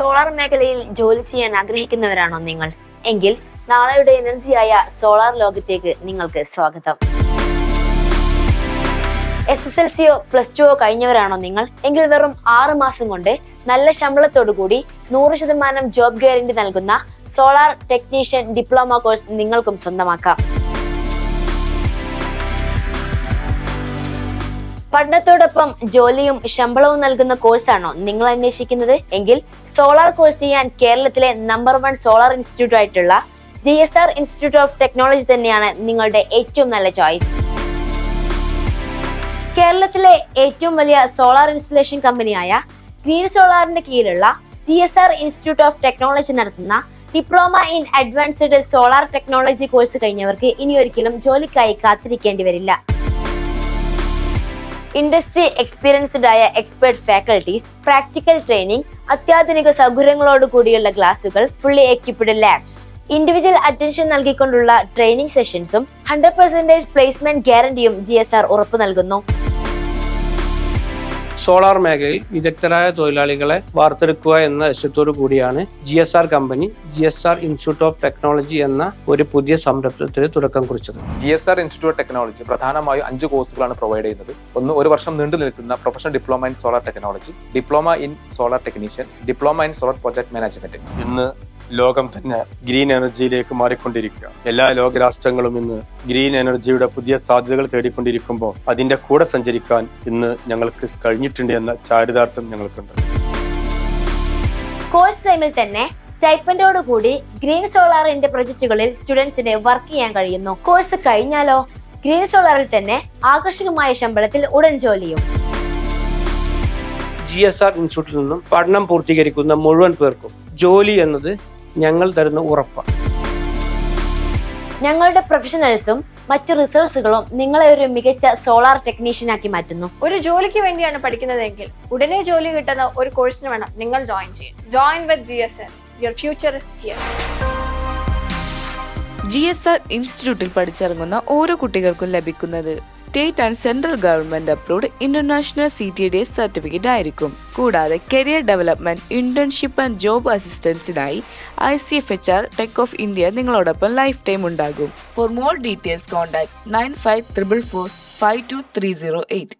Solar മേഖലയിൽ ജോലി ചെയ്യാൻ ആഗ്രഹിക്കുന്നവരാണോ നിങ്ങൾ? എങ്കിൽ നാളെയുടെ എനർജിയായ സോളാർ ലോകത്തേക്ക് നിങ്ങൾക്ക് സ്വാഗതം. SSLCയോ +2 കഴിഞ്ഞവരാണോ നിങ്ങൾ? എങ്കിൽ വെറും 6 മാസം കൊണ്ട് നല്ല ശമ്പളത്തോടുകൂടി 100% ജോബ് ഗ്യാരണ്ടി നൽകുന്ന സോളാർ ടെക്നീഷ്യൻ ഡിപ്ലോമ കോഴ്സ് നിങ്ങൾക്കും സ്വന്തമാക്കാം. പഠനത്തോടൊപ്പം ജോലിയും ശമ്പളവും നൽകുന്ന കോഴ്സാണോ നിങ്ങൾ അന്വേഷിക്കുന്നത്? എങ്കിൽ സോളാർ കോഴ്സ് ചെയ്യാൻ കേരളത്തിലെ നമ്പർ 1 സോളാർ ഇൻസ്റ്റിറ്റ്യൂട്ട് ആയിട്ടുള്ള GSR ഇൻസ്റ്റിറ്റ്യൂട്ട് ഓഫ് ടെക്നോളജി തന്നെയാണ് നിങ്ങളുടെ ഏറ്റവും നല്ല ചോയ്സ്. കേരളത്തിലെ ഏറ്റവും വലിയ സോളാർ ഇൻസ്റ്റലേഷൻ കമ്പനിയായ ഗ്രീൻ സോളാറിന്റെ കീഴിലുള്ള GSR ഇൻസ്റ്റിറ്റ്യൂട്ട് ഓഫ് ടെക്നോളജി നടത്തുന്ന diploma in advanced solar technology course കഴിഞ്ഞവർക്ക് ഇനി ഒരിക്കലും ജോലിക്കായി കാത്തിരിക്കേണ്ടി വരില്ല. ഇൻഡസ്ട്രി എക്സ്പീരിയൻസ്ഡ് ആയ എക്സ്പെർട്ട് ഫാക്കൽറ്റീസ്, പ്രാക്ടിക്കൽ ട്രെയിനിങ്, അത്യാധുനിക സൗകര്യങ്ങളോട് കൂടിയുള്ള ക്ലാസുകൾ, fully equipped labs, individual attention നൽകിക്കൊണ്ടുള്ള ട്രെയിനിങ് സെഷൻസും 100% പ്ലേസ്മെന്റ് ഗ്യാരണ്ടിയും GSR ഉറപ്പു നൽകുന്നു. സോളാർ മേഖലയിൽ വിദഗ്ധരായ തൊഴിലാളികളെ വാർത്തെടുക്കുക എന്ന ലക്ഷ്യത്തോടു കൂടിയാണ് GSR company GSR institute of technology എന്ന ഒരു പുതിയ സംരംഭത്തിന് തുടക്കം കുറിച്ചത്. GSR ഇൻസ്റ്റിറ്റ്യൂട്ട് ഓഫ് ടെക്നോളജി പ്രധാനമായും 5 കോഴ്സുകളാണ് പ്രൊവൈഡ് ചെയ്യുന്നത്. ഒന്ന്, 1 വർഷം നീണ്ടു നിൽക്കുന്ന professional diploma in solar technology, diploma in solar technician, diploma in solar project management. ഇന്ന് ലോകം തന്നെ ഗ്രീൻ എനർജിയിലേക്ക് മാറിക്കൊണ്ടിരിക്കുക. എല്ലാ ലോകരാഷ്ട്രങ്ങളും ഇന്ന് ഗ്രീൻ എനർജിയുടെ പുതിയ സാധ്യതകൾ തേടിക്കൊണ്ടിരിക്കുമ്പോൾ അതിന്റെ കൂടെ സഞ്ചരിക്കാൻ ഇന്ന് ഞങ്ങൾക്ക് കഴിഞ്ഞിട്ടുണ്ട് എന്ന ചാരിതാർത്ഥ്യം ഞങ്ങൾക്കുണ്ട്. കോഴ്സ് ടൈമിൽ തന്നെ സ്റ്റൈപ്പൻഡോട് കൂടി ഗ്രീൻ സോളാറിന്റെ പ്രൊജക്ടുകളിൽ സ്റ്റുഡൻസിന് വർക്ക് ചെയ്യാൻ കഴിയുന്നു. കോഴ്സ് കഴിഞ്ഞാലോ ഗ്രീൻ സോളാറിൽ തന്നെ ആകർഷകമായ ശമ്പളത്തിൽ ഉടൻ ജോലിയും. GSR ഇൻസ്റ്റിറ്റ്യൂട്ടിൽ നിന്നും പഠനം പൂർത്തീകരിക്കുന്ന മുഴുവൻ പേർക്കും ജോലി എന്നത് ഞങ്ങൾ തരുന്ന ഉറപ്പാണ്. ഞങ്ങളുടെ പ്രൊഫഷണൽസും മറ്റു റിസോഴ്സുകളും നിങ്ങളെ ഒരു മികച്ച സോളാർ ടെക്നീഷ്യനാക്കി മാറ്റുന്നു. ഒരു ജോലിക്ക് വേണ്ടിയാണ് പഠിക്കുന്നതെങ്കിൽ ഉടനെ ജോലി കിട്ടുന്ന ഒരു കോഴ്സിന് വേണം നിങ്ങൾ ജോയിൻ ചെയ്യാൻ. Join with GSR. Your future is here. GSR ഇൻസ്റ്റിറ്റ്യൂട്ടിൽ പഠിച്ചിറങ്ങുന്ന ഓരോ കുട്ടികൾക്കും ലഭിക്കുന്നത് state and central government approved international CTA certificate ആയിരിക്കും. കൂടാതെ career development, internship and job അസിസ്റ്റൻസിനായി ICFHR ടെക് ഓഫ് ഇന്ത്യ നിങ്ങളോടൊപ്പം ലൈഫ് ടൈം ഉണ്ടാകും. For more details contact 9544452308.